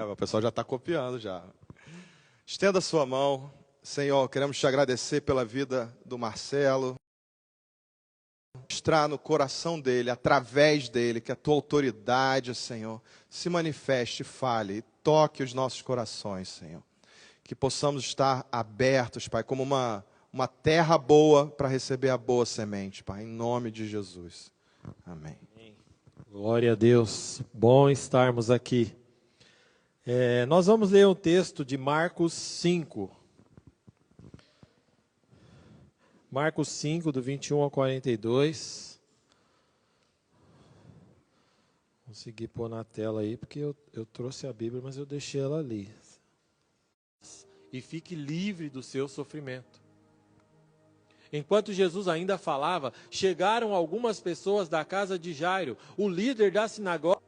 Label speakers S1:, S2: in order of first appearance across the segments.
S1: O pessoal já está copiando já. Estenda a sua mão. Senhor, queremos te agradecer pela vida do Marcelo. Mostrar no coração dele, através dele, que a tua autoridade, Senhor, se manifeste, fale e toque os nossos corações, Senhor. Que possamos estar abertos, Pai, como uma terra boa para receber a boa semente, Pai, em nome de Jesus. Amém.
S2: Glória a Deus. Bom estarmos aqui. Nós vamos ler um texto de Marcos 5. Marcos 5, do 21 ao 42. Consegui pôr na tela aí, porque eu trouxe a Bíblia, mas eu deixei ela ali. E fique livre do seu sofrimento. Enquanto Jesus ainda falava, chegaram algumas pessoas da casa de Jairo, o líder da sinagoga.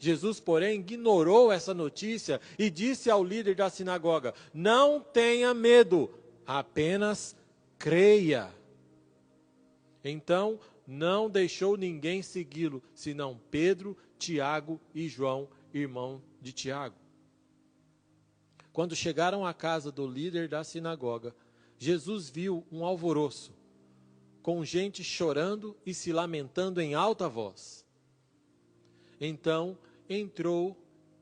S2: Jesus, porém, ignorou essa notícia e disse ao líder da sinagoga: não tenha medo, apenas creia. Então, não deixou ninguém segui-lo, senão Pedro, Tiago e João, irmão de Tiago. Quando chegaram à casa do líder da sinagoga, Jesus viu um alvoroço, com gente chorando e se lamentando em alta voz. Então entrou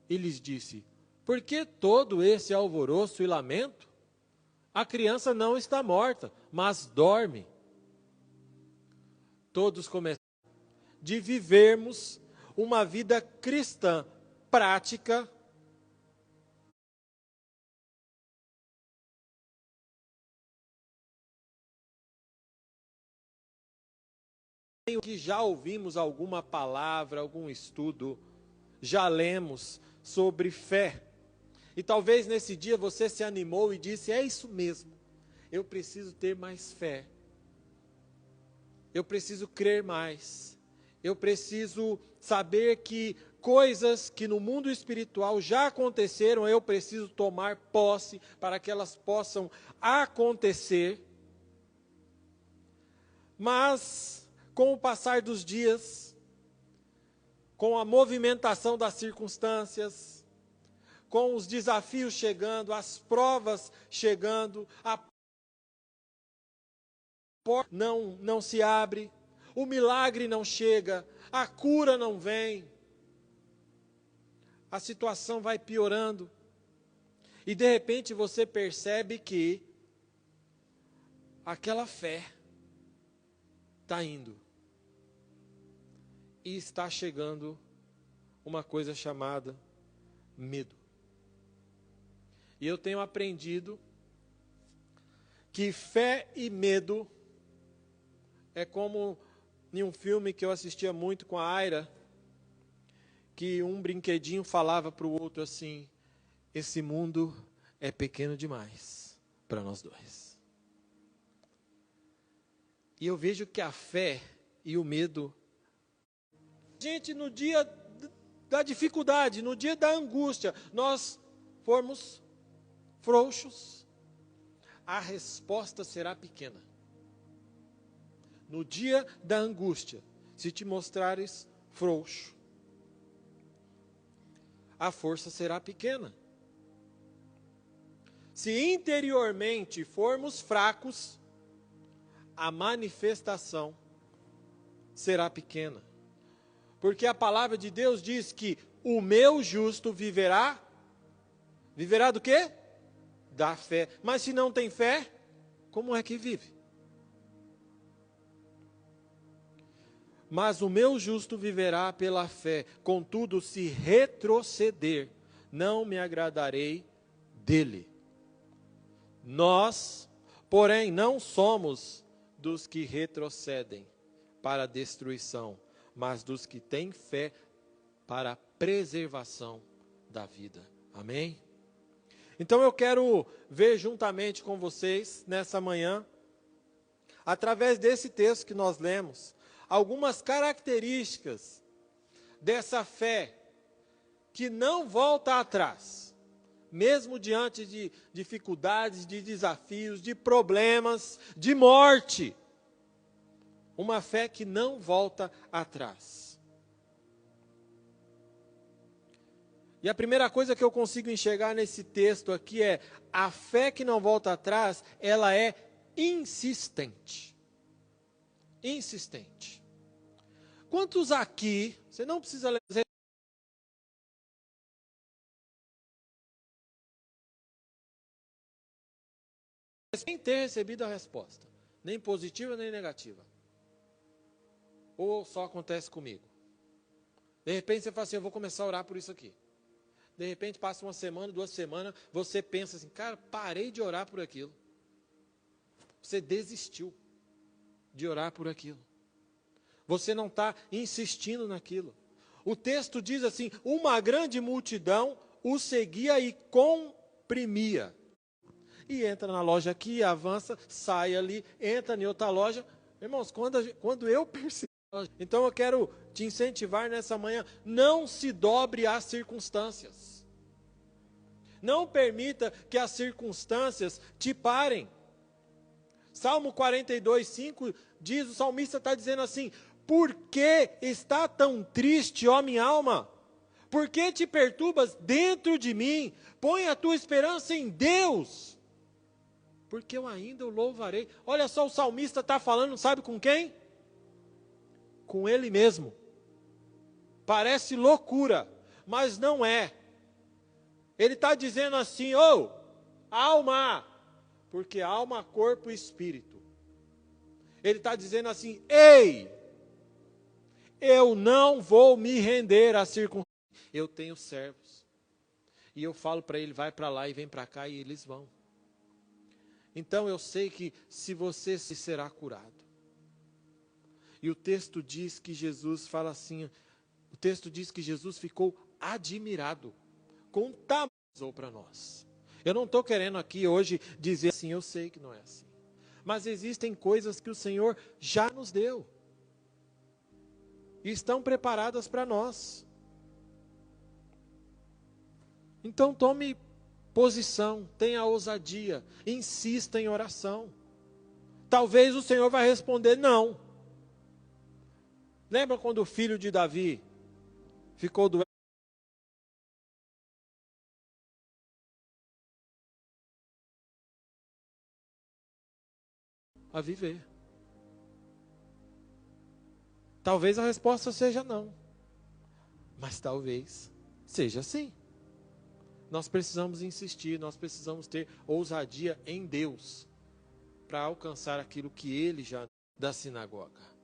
S2: e lhes disse: por que todo esse alvoroço e lamento? A criança não está morta, mas dorme. Todos começaram de vivermos uma vida cristã prática, que já ouvimos alguma palavra, algum estudo, já lemos sobre fé. E talvez nesse dia você se animou e disse: é isso mesmo, eu preciso ter mais fé. Eu preciso crer mais. Eu preciso saber que coisas que no mundo espiritual já aconteceram, eu preciso tomar posse para que elas possam acontecer. Mas, com o passar dos dias, com a movimentação das circunstâncias, com os desafios chegando, as provas chegando, a porta não se abre, o milagre não chega, a cura não vem, a situação vai piorando, e de repente você percebe que aquela fé está indo, e está chegando uma coisa chamada medo. E eu tenho aprendido que fé e medo é como em um filme que eu assistia muito com a Aira, que um brinquedinho falava para o outro assim: esse mundo é pequeno demais para nós dois. E eu vejo que a fé e o medo, gente, no dia da dificuldade, no dia da angústia, nós formos frouxos, a resposta será pequena. No dia da angústia, se te mostrares frouxo, a força será pequena. Se interiormente formos fracos, a manifestação será pequena. Porque a palavra de Deus diz que o meu justo viverá. Viverá do quê? Da fé. Mas se não tem fé, como é que vive? Mas o meu justo viverá pela fé. Contudo, se retroceder, não me agradarei dele. Nós, porém, não somos dos que retrocedem para a destruição, mas dos que têm fé para a preservação da vida. Amém? Então eu quero ver juntamente com vocês, nessa manhã, através desse texto que nós lemos, algumas características dessa fé que não volta atrás, mesmo diante de dificuldades, de desafios, de problemas, de morte. Uma fé que não volta atrás. E a primeira coisa que eu consigo enxergar nesse texto aqui é: a fé que não volta atrás, ela é insistente. Insistente. Quantos aqui, você não precisa ler, sem ter recebido a resposta, nem positiva nem negativa? Ou só acontece comigo? De repente você fala assim: eu vou começar a orar por isso aqui. De repente passa uma semana, 2 semanas, você pensa assim: cara, parei de orar por aquilo. Você desistiu de orar por aquilo. Você não está insistindo naquilo. O texto diz assim: uma grande multidão o seguia e comprimia. E entra na loja aqui, avança, sai ali, entra em outra loja. Irmãos, quando eu percebo... Então eu quero te incentivar nessa manhã: não se dobre às circunstâncias. Não permita que as circunstâncias te parem. Salmo 42, 5 diz, o salmista está dizendo assim: por que está tão triste, ó minha alma? Por que te perturbas dentro de mim? Põe a tua esperança em Deus, porque eu ainda o louvarei. Olha só, o salmista está falando, sabe com quem? Com ele mesmo. Parece loucura, mas não é. Ele está dizendo assim: ô, alma, porque alma, corpo e espírito. Ele está dizendo assim: ei, eu não vou me render às circunstâncias. Eu tenho servos. E eu falo para ele: vai para lá e vem para cá, e eles vão. Então eu sei que se você será curado. E o texto diz que Jesus fala assim, o texto diz que Jesus ficou admirado com o tamanho para nós. Eu não estou querendo aqui hoje dizer assim, eu sei que não é assim. Mas existem coisas que o Senhor já nos deu. E estão preparadas para nós. Então tome posição, tenha ousadia, insista em oração. Talvez o Senhor vai responder não. Lembra quando o filho de Davi ficou doente? A viver. Talvez a resposta seja não. Mas talvez seja sim. Nós precisamos insistir, nós precisamos ter ousadia em Deus para alcançar aquilo que Ele já da sinagoga.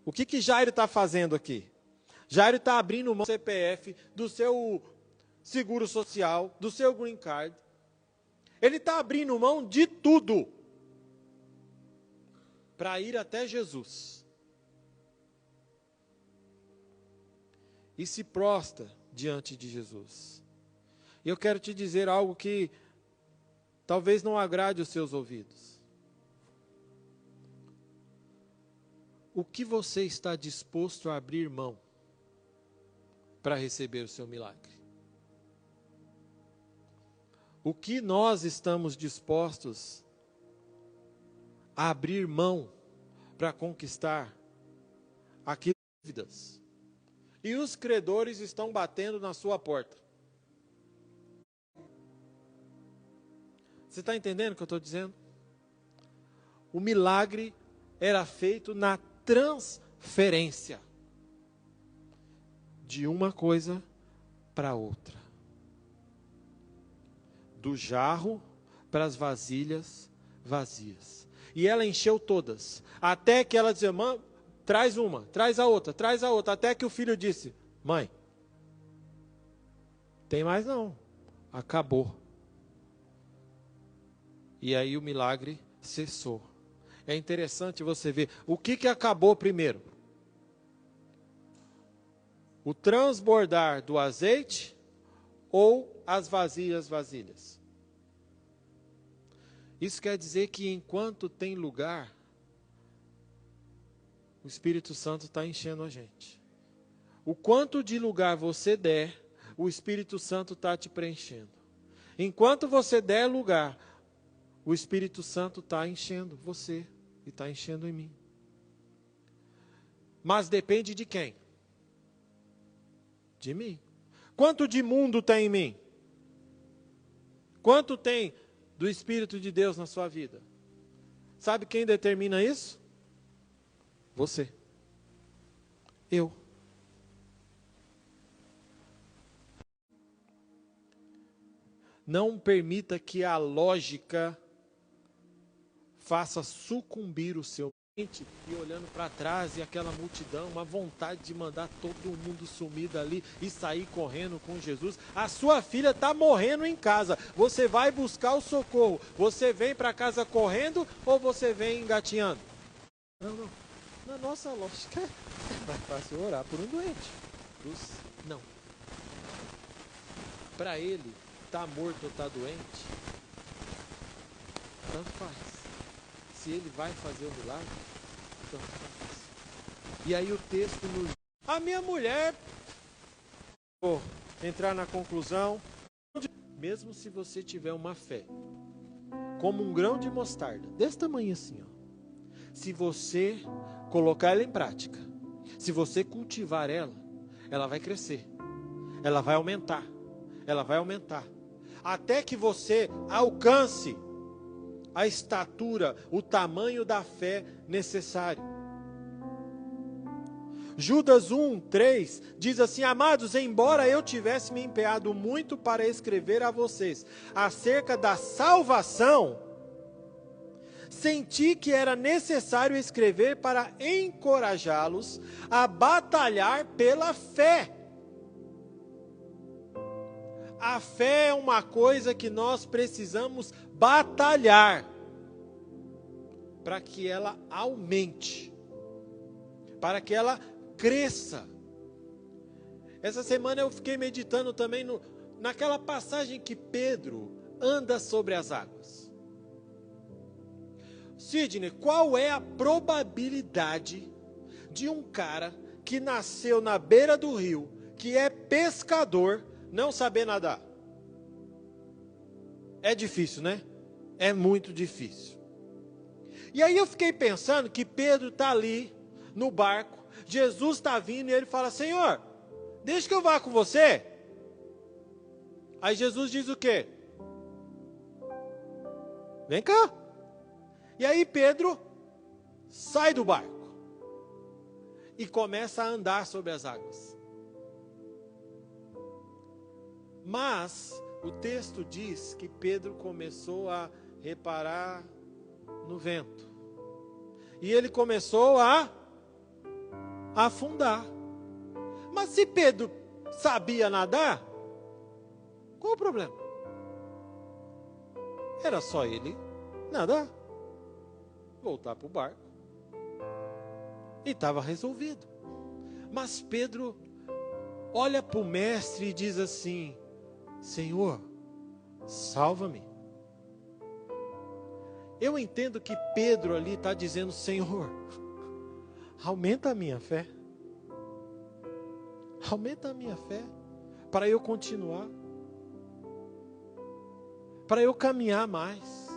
S2: O que Jairo está fazendo aqui? Jairo está abrindo mão do CPF, do seu seguro social, do seu green card. Ele está abrindo mão de tudo para ir até Jesus. E se prostra diante de Jesus. E eu quero te dizer algo que talvez não agrade os seus ouvidos. O que você está disposto a abrir mão para receber o seu milagre? O que nós estamos dispostos a abrir mão para conquistar aquilo que dúvidas? E os credores estão batendo na sua porta. Você está entendendo o que eu estou dizendo? O milagre era feito na transferência de uma coisa para outra. Do jarro para as vasilhas vazias. E ela encheu todas. Até que ela dizia: mãe, traz uma, traz a outra, até que o filho disse: mãe, tem mais não, acabou. E aí o milagre cessou. É interessante você ver, o que acabou primeiro? O transbordar do azeite ou as vasilhas? Isso quer dizer que enquanto tem lugar, o Espírito Santo está enchendo a gente. O quanto de lugar você der, o Espírito Santo está te preenchendo. Enquanto você der lugar, o Espírito Santo está enchendo você e está enchendo em mim. Mas depende de quem? De mim. Quanto de mundo tem em mim? Quanto tem do Espírito de Deus na sua vida? Sabe quem determina isso? Você. Eu. Não permita que a lógica faça sucumbir o seu mente e olhando para trás e aquela multidão, uma vontade de mandar todo mundo sumir dali e sair correndo com Jesus. A sua filha está morrendo em casa. Você vai buscar o socorro. Você vem para casa correndo ou você vem engatinhando? Não. Na nossa lógica é mais fácil orar por um doente. Não. Para ele, está morto ou está doente, tanto faz. Se ele vai fazer o milagre, tanto faz. E aí o texto nos... A minha mulher... Vou entrar na conclusão. Mesmo se você tiver uma fé, como um grão de mostarda, desse tamanho assim, ó. Se você colocar ela em prática, se você cultivar ela, ela vai crescer. Ela vai aumentar. Ela vai aumentar. Até que você alcance a estatura, o tamanho da fé necessário. Judas 1:3 diz assim: amados, embora eu tivesse me empenhado muito para escrever a vocês acerca da salvação, senti que era necessário escrever para encorajá-los a batalhar pela fé. A fé é uma coisa que nós precisamos batalhar para que ela aumente, para que ela cresça. Essa semana eu fiquei meditando também naquela passagem que Pedro anda sobre as águas. Sidney, qual é a probabilidade de um cara que nasceu na beira do rio, que é pescador, não saber nadar? É difícil, né? É muito difícil. E aí eu fiquei pensando que Pedro está ali no barco, Jesus está vindo e ele fala: Senhor, deixa que eu vá com você. Aí Jesus diz o quê? Vem cá. E aí Pedro sai do barco e começa a andar sobre as águas. Mas o texto diz que Pedro começou a reparar no vento. E ele começou a afundar. Mas se Pedro sabia nadar, qual o problema? Era só ele nadar, voltar para o barco, e estava resolvido. Mas Pedro olha para o mestre e diz assim: Senhor, salva-me. Eu entendo que Pedro ali está dizendo: Senhor, aumenta a minha fé. Aumenta a minha fé para eu continuar, para eu caminhar mais,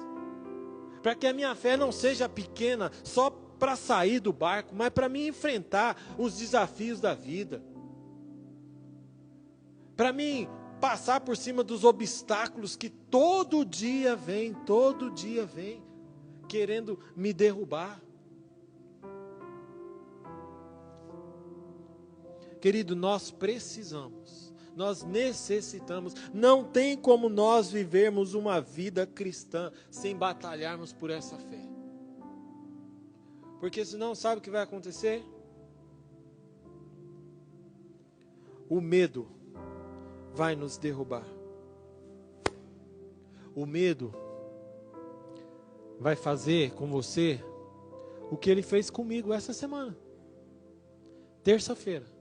S2: para que a minha fé não seja pequena só para sair do barco, mas para me enfrentar os desafios da vida, para mim passar por cima dos obstáculos que todo dia vem, querendo me derrubar. Querido, nós precisamos, nós necessitamos, não tem como nós vivermos uma vida cristã sem batalharmos por essa fé. Porque senão, sabe o que vai acontecer? O medo vai nos derrubar. O medo vai fazer com você o que ele fez comigo essa semana. Terça-feira.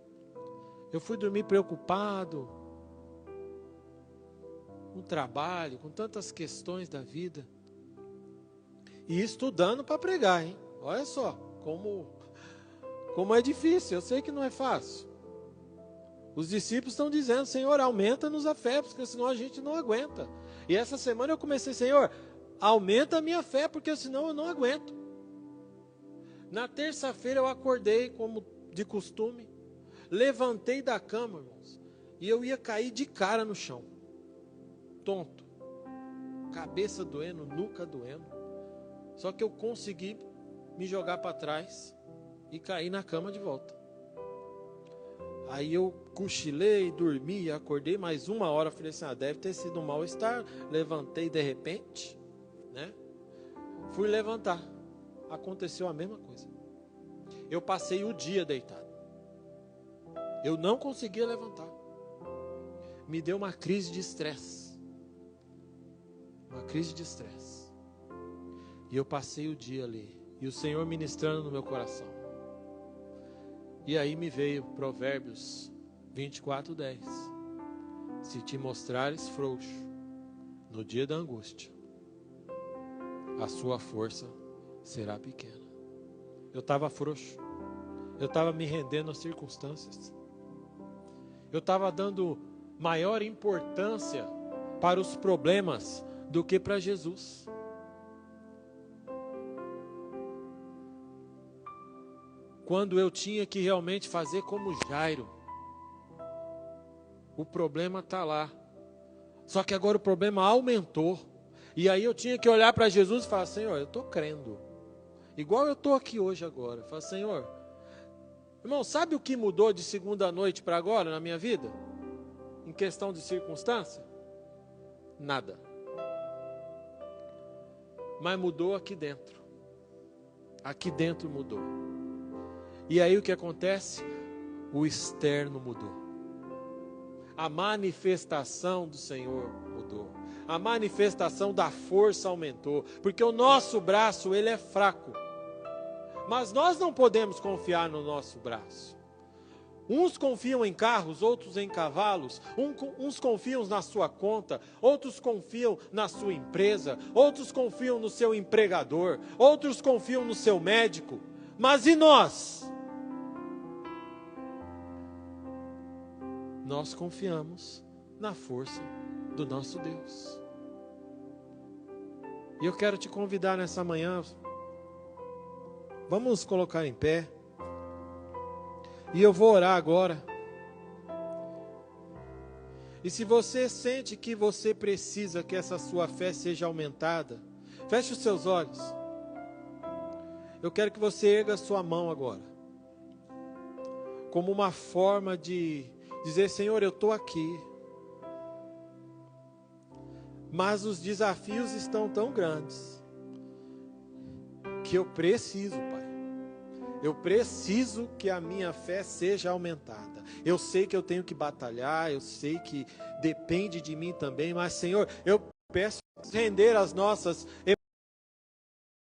S2: Eu fui dormir preocupado com o trabalho, com tantas questões da vida. E estudando para pregar, hein? Olha só como é difícil. Eu sei que não é fácil. Os discípulos estão dizendo: Senhor, aumenta-nos a fé, porque senão a gente não aguenta. E essa semana eu comecei: Senhor, aumenta a minha fé, porque senão eu não aguento. Na terça-feira eu acordei como de costume, levantei da cama, irmãos, E eu ia cair de cara no chão, tonto, cabeça doendo, nuca doendo. Só que eu consegui me jogar para trás e cair na cama de volta. Aí eu cochilei, dormi, acordei mais 1 hora. Falei assim, deve ter sido um mal-estar. Levantei de repente, né? Fui levantar. Aconteceu a mesma coisa. Eu passei o dia deitado. Eu não conseguia levantar. Me deu uma crise de estresse. Uma crise de estresse. E eu passei o dia ali. E o Senhor ministrando no meu coração. E aí me veio Provérbios 24:10. Se te mostrares frouxo no dia da angústia, a sua força será pequena. Eu estava frouxo. Eu estava me rendendo às circunstâncias. Eu estava dando maior importância para os problemas do que para Jesus. Quando eu tinha que realmente fazer como Jairo. O problema está lá. Só que agora o problema aumentou. E aí eu tinha que olhar para Jesus e falar, Senhor, eu estou crendo. Igual eu estou aqui hoje agora. Falar, Senhor, irmão, sabe o que mudou de segunda noite para agora na minha vida? Em questão de circunstância? Nada. Mas mudou aqui dentro. Aqui dentro mudou. E aí o que acontece? O externo mudou. A manifestação do Senhor mudou. A manifestação da força aumentou. Porque o nosso braço, ele é fraco. Mas nós não podemos confiar no nosso braço. Uns confiam em carros, outros em cavalos. Uns confiam na sua conta, outros confiam na sua empresa, outros confiam no seu empregador, outros confiam no seu médico. Mas e nós? Nós confiamos na força do nosso Deus. E eu quero te convidar nessa manhã. Vamos nos colocar em pé. E eu vou orar agora. E se você sente que você precisa que essa sua fé seja aumentada, feche os seus olhos. Eu quero que você erga a sua mão agora. Como uma forma de dizer, Senhor, eu estou aqui. Mas os desafios estão tão grandes que eu preciso, Pai. Eu preciso que a minha fé seja aumentada. Eu sei que eu tenho que batalhar, eu sei que depende de mim também, mas, Senhor, eu peço render as nossas